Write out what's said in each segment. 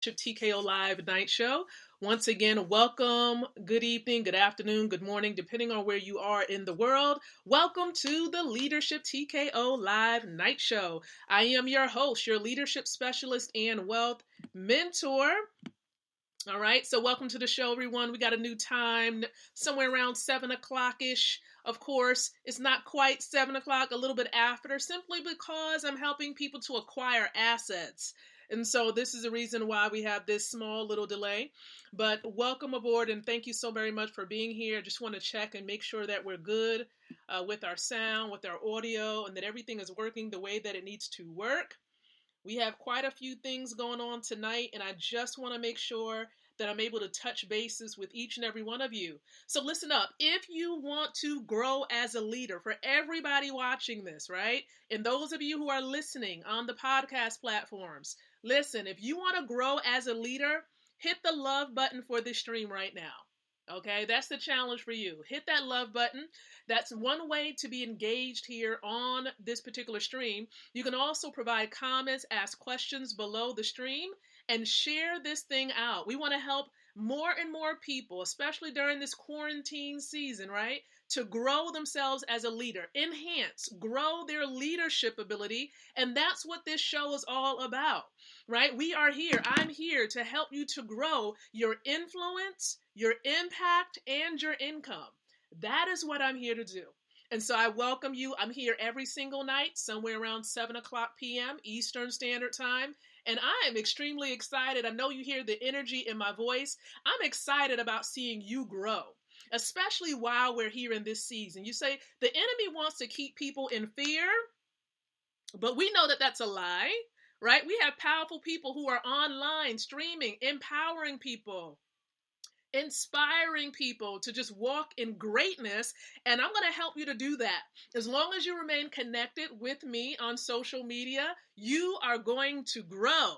TKO Live Night Show. Once again, welcome, good evening, good afternoon, good morning, depending on where you are in the world. Welcome to the Leadership TKO Live Night Show. I am your host, your leadership specialist and wealth mentor. All right, so welcome to the show, everyone. We got a new time, somewhere around 7 o'clock-ish. Of course, it's not quite 7 o'clock, a little bit after, simply because I'm helping people to acquire assets. And so this is the reason why we have this small little delay. But welcome aboard, and thank you so very much for being here. I just want to check and make sure that we're good with our sound, with our audio, and that everything is working the way that it needs to work. We have quite a few things going on tonight, and I just want to make sure that I'm able to touch bases with each and every one of you. So listen up. If you want to grow as a leader, for everybody watching this, right? And those of you who are listening on the podcast platforms, listen, if you want to grow as a leader, hit the love button for this stream right now. Okay, that's the challenge for you. Hit that love button. That's one way to be engaged here on this particular stream. You can also provide comments, ask questions below the stream, and share this thing out. We want to help more and more people, especially during this quarantine season, right? To grow themselves as a leader, enhance, grow their leadership ability. And that's what this show is all about, right? We are here. I'm here to help you to grow your influence, your impact, and your income. That is what I'm here to do. And so I welcome you. I'm here every single night, somewhere around 7 o'clock p.m. Eastern Standard Time. And I am extremely excited. I know you hear the energy in my voice. I'm excited about seeing you grow, especially while we're here in this season. You say the enemy wants to keep people in fear, but we know that that's a lie, right? We have powerful people who are online streaming, empowering people, inspiring people to just walk in greatness. And I'm going to help you to do that. As long as you remain connected with me on social media, you are going to grow.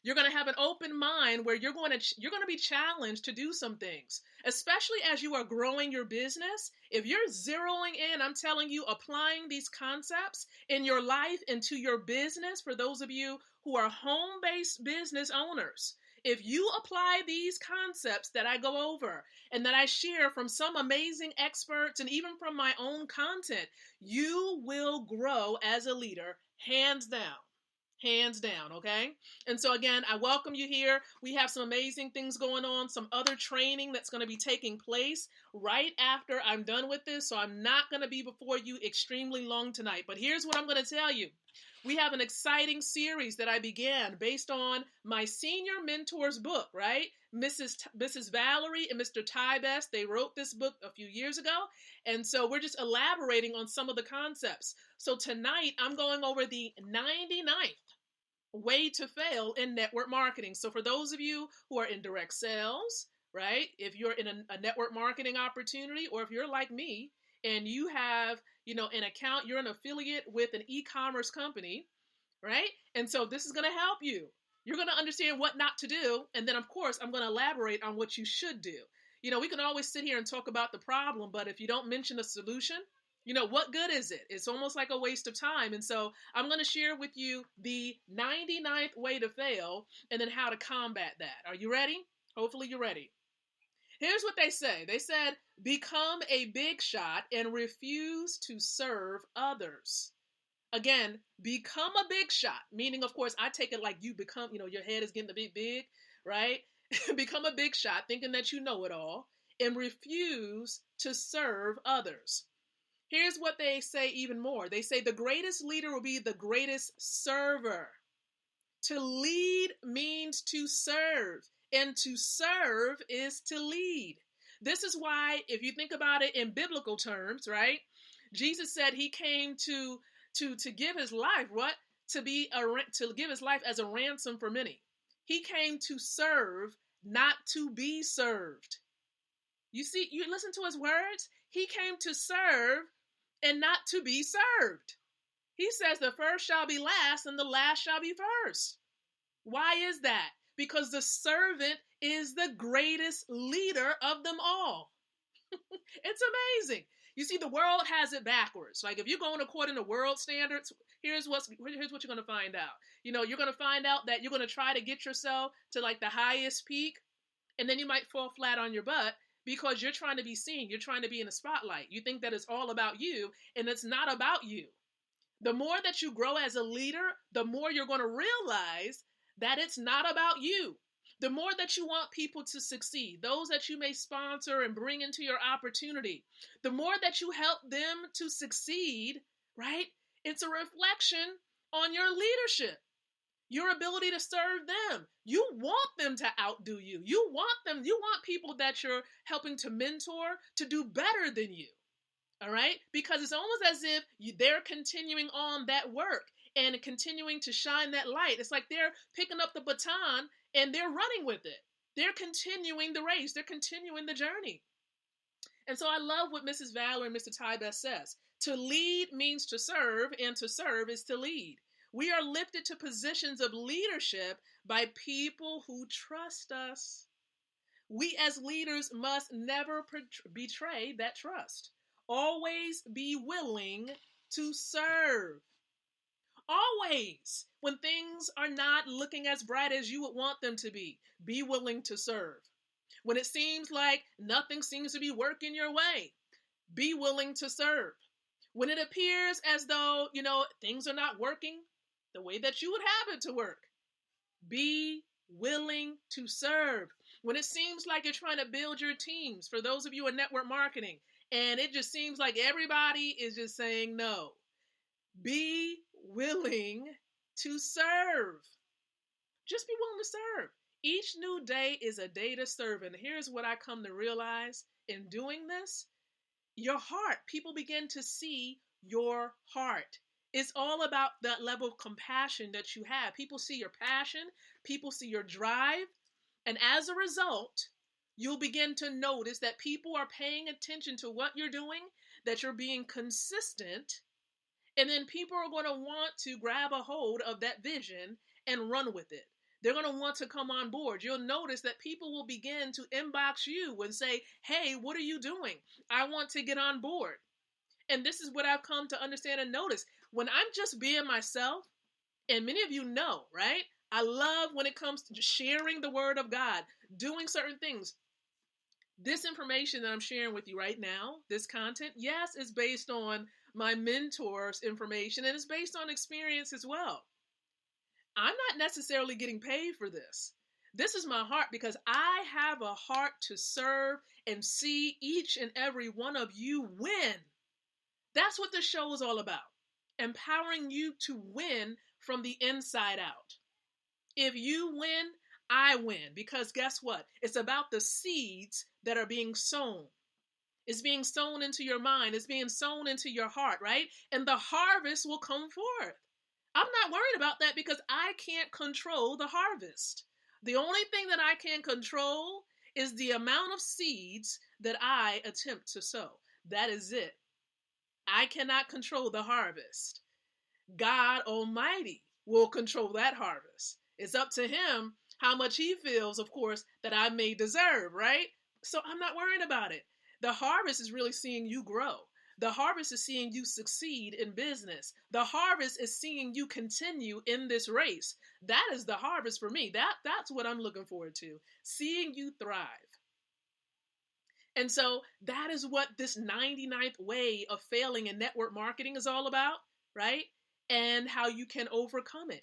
You're going to have an open mind where you're going to be challenged to do some things, especially as you are growing your business. If you're zeroing in, I'm telling you, applying these concepts in your life, into your business, for those of you who are home-based business owners, if you apply these concepts that I go over and that I share from some amazing experts and even from my own content, you will grow as a leader, hands down. Hands down, okay? And so again, I welcome you here. We have some amazing things going on, some other training that's going to be taking place right after I'm done with this. So I'm not going to be before you extremely long tonight. But here's what I'm going to tell you. We have an exciting series that I began based on my senior mentor's book, right? Mrs. Valerie and Mr. Ty Best, they wrote this book a few years ago. And so we're just elaborating on some of the concepts. So tonight I'm going over the 99th way to fail in network marketing. So for those of you who are in direct sales, right? If you're in a network marketing opportunity, or if you're like me and you have, an account, you're an affiliate with an e-commerce company, right? And so this is going to help you. You're going to understand what not to do. And then of course, I'm going to elaborate on what you should do. We can always sit here and talk about the problem, but if you don't mention a solution, what good is it? It's almost like a waste of time. And so I'm going to share with you the 99th way to fail and then how to combat that. Are you ready? Hopefully you're ready. Here's what they say. They said, become a big shot and refuse to serve others. Again, become a big shot, meaning, of course, I take it like you become, your head is getting a bit big, right? Become a big shot, thinking that you know it all, and refuse to serve others. Here's what they say even more. They say the greatest leader will be the greatest server. To lead means to serve, and to serve is to lead. This is why, if you think about it in biblical terms, right? Jesus said he came to give his life, what? To give his life as a ransom for many. He came to serve, not to be served. You see, you listen to his words. He came to serve and not to be served. He says the first shall be last and the last shall be first. Why is that? Because the servant is the greatest leader of them all. It's amazing. You see, the world has it backwards. Like if you're going according to world standards, here's what you're going to find out. You're going to find out that you're going to try to get yourself to like the highest peak, and then you might fall flat on your butt because you're trying to be seen. You're trying to be in the spotlight. You think that it's all about you, and it's not about you. The more that you grow as a leader, the more you're going to realize that it's not about you. The more that you want people to succeed, those that you may sponsor and bring into your opportunity, the more that you help them to succeed, right? It's a reflection on your leadership, your ability to serve them. You want them to outdo you. You want people that you're helping to mentor to do better than you. All right? Because it's almost as if they're continuing on that work and continuing to shine that light. It's like they're picking up the baton and they're running with it. They're continuing the race. They're continuing the journey. And so I love what Mrs. Valor and Mr. Tybest says. To lead means to serve, and to serve is to lead. We are lifted to positions of leadership by people who trust us. We as leaders must never betray that trust. Always be willing to serve. Always, when things are not looking as bright as you would want them to be willing to serve. When it seems like nothing seems to be working your way, be willing to serve. When it appears as though, things are not working the way that you would have it to work, be willing to serve. When it seems like you're trying to build your teams, for those of you in network marketing, and it just seems like everybody is just saying no, be willing to serve. Just be willing to serve. Each new day is a day to serve. And here's what I come to realize in doing this. Your heart. People begin to see your heart. It's all about that level of compassion that you have. People see your passion. People see your drive. And as a result, you'll begin to notice that people are paying attention to what you're doing, that you're being consistent. And then people are going to want to grab a hold of that vision and run with it. They're going to want to come on board. You'll notice that people will begin to inbox you and say, hey, what are you doing? I want to get on board. And this is what I've come to understand and notice. When I'm just being myself, and many of you know, right? I love when it comes to sharing the word of God, doing certain things. This information that I'm sharing with you right now, this content, yes, is based on my mentor's information, and it's based on experience as well. I'm not necessarily getting paid for this. This is my heart because I have a heart to serve and see each and every one of you win. That's what this show is all about. Empowering you to win from the inside out. If you win, I win. Because guess what? It's about the seeds that are being sown. It's being sown into your mind. It's being sown into your heart, right? And the harvest will come forth. I'm not worried about that because I can't control the harvest. The only thing that I can control is the amount of seeds that I attempt to sow. That is it. I cannot control the harvest. God Almighty will control that harvest. It's up to him how much he feels, of course, that I may deserve, right? So I'm not worried about it. The harvest is really seeing you grow. The harvest is seeing you succeed in business. The harvest is seeing you continue in this race. That is the harvest for me. That's what I'm looking forward to, seeing you thrive. And so that is what this 99th way of failing in network marketing is all about, right? And how you can overcome it.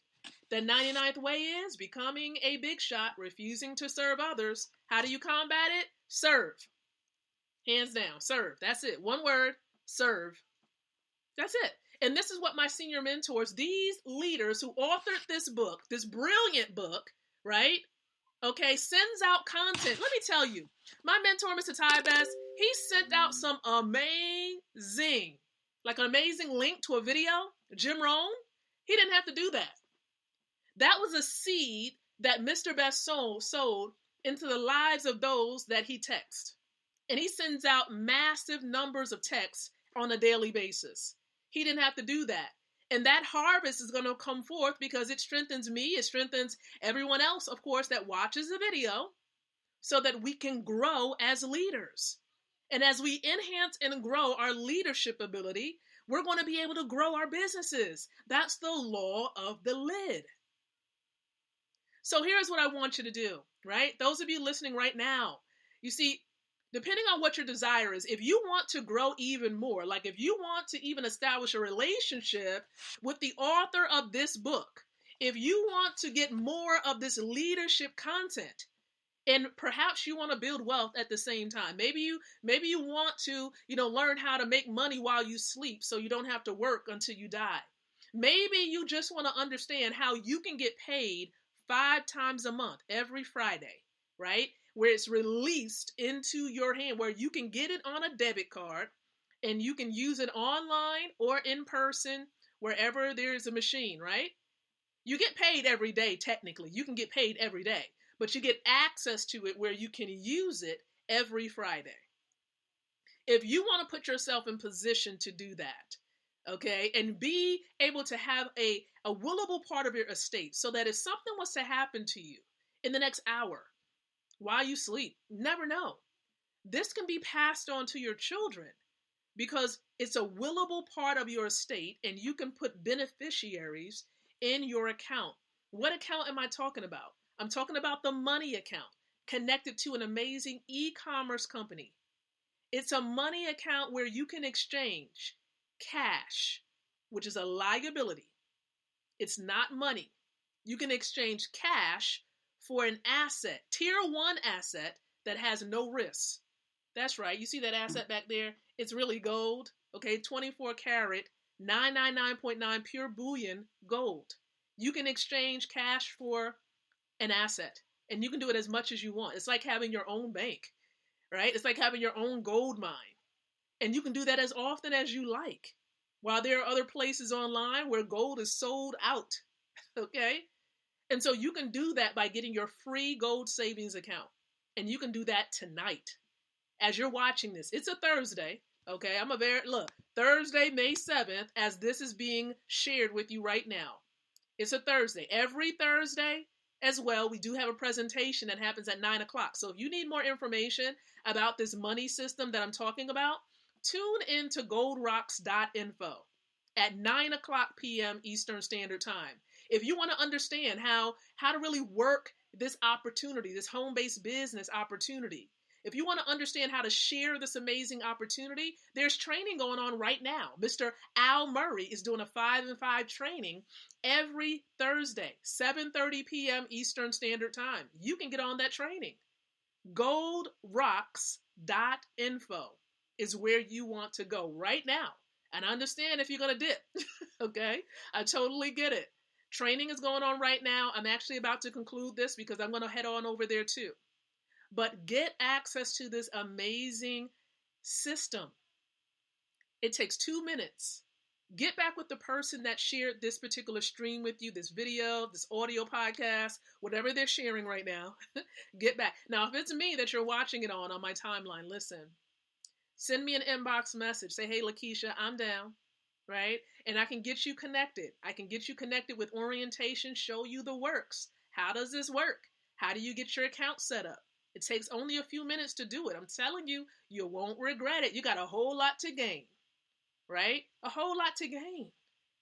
The 99th way is becoming a big shot, refusing to serve others. How do you combat it? Serve. Hands down, serve. That's it. One word, serve. That's it. And this is what my senior mentors, these leaders who authored this book, this brilliant book, right? Okay, sends out content. Let me tell you, my mentor, Mr. Tybest, he sent out some amazing, like an amazing link to a video. Jim Rohn, he didn't have to do that. That was a seed that Mr. Best sowed into the lives of those that he texts. And he sends out massive numbers of texts on a daily basis. He didn't have to do that. And that harvest is going to come forth because it strengthens me. It strengthens everyone else, of course, that watches the video so that we can grow as leaders. And as we enhance and grow our leadership ability, we're going to be able to grow our businesses. That's the law of the lid. So here's what I want you to do, right? Those of you listening right now, you see, depending on what your desire is, if you want to grow even more, like if you want to even establish a relationship with the author of this book, if you want to get more of this leadership content, and perhaps you want to build wealth at the same time. Maybe you want to, learn how to make money while you sleep so you don't have to work until you die. Maybe you just want to understand how you can get paid 5 times a month, every Friday, right? Where it's released into your hand, where you can get it on a debit card and you can use it online or in person, wherever there's a machine, right? You get paid every day, technically. You can get paid every day, but you get access to it where you can use it every Friday. If you want to put yourself in position to do that, okay, and be able to have a willable part of your estate so that if something was to happen to you in the next hour while you sleep, never know. This can be passed on to your children because it's a willable part of your estate and you can put beneficiaries in your account. What account am I talking about? I'm talking about the money account connected to an amazing e-commerce company. It's a money account where you can exchange cash, which is a liability. It's not money. You can exchange cash for an asset, tier 1 asset that has no risk. That's right. You see that asset back there? It's really gold. Okay, 24 karat, 999.9 pure bullion gold. You can exchange cash for an asset, and you can do it as much as you want. It's like having your own bank, right? It's like having your own gold mine, and you can do that as often as you like. While there are other places online where gold is sold out, okay? And so you can do that by getting your free gold savings account, and you can do that tonight. As you're watching this, it's a Thursday, okay? Thursday, May 7th, as this is being shared with you right now. It's a Thursday. Every Thursday as well, we do have a presentation that happens at 9 o'clock. So if you need more information about this money system that I'm talking about, tune in to goldrocks.info at 9 o'clock p.m. Eastern Standard Time. If you want to understand how to really work this opportunity, this home-based business opportunity, if you want to understand how to share this amazing opportunity, there's training going on right now. Mr. Al Murray is doing a 5 and 5 training every Thursday, 7:30 p.m. Eastern Standard Time. You can get on that training. Goldrocks.info is where you want to go right now. And I understand if you're going to dip, okay? I totally get it. Training is going on right now. I'm actually about to conclude this because I'm going to head on over there too. But get access to this amazing system. It takes 2 minutes. Get back with the person that shared this particular stream with you, this video, this audio podcast, whatever they're sharing right now. Get back. Now, if it's me that you're watching it on my timeline, listen. Send me an inbox message. Say, hey, Lakeisha, I'm down, right? And I can get you connected. I can get you connected with orientation, show you the works. How does this work? How do you get your account set up? It takes only a few minutes to do it. I'm telling you, you won't regret it. You got a whole lot to gain, right? A whole lot to gain.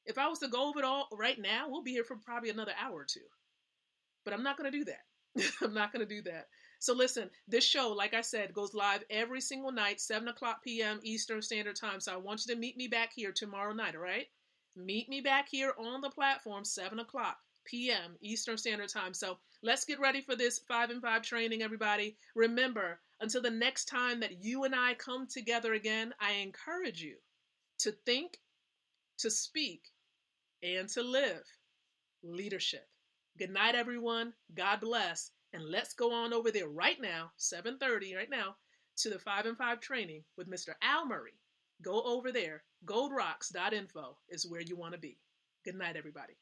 If I was to go over it all right now, we'll be here for probably another hour or two. But I'm not going to do that. I'm not going to do that. So listen, this show, like I said, goes live every single night, 7 o'clock p.m. Eastern Standard Time. So I want you to meet me back here tomorrow night, all right? Meet me back here on the platform, 7 o'clock p.m. Eastern Standard Time. So let's get ready for this 5 and 5 training, everybody. Remember, until the next time that you and I come together again, I encourage you to think, to speak, and to live leadership. Good night, everyone. God bless. And let's go on over there right now, 7:30 right now, to the 5 and 5 training with Mr. Al Murray. Go over there. Goldrocks.info is where you want to be. Good night, everybody.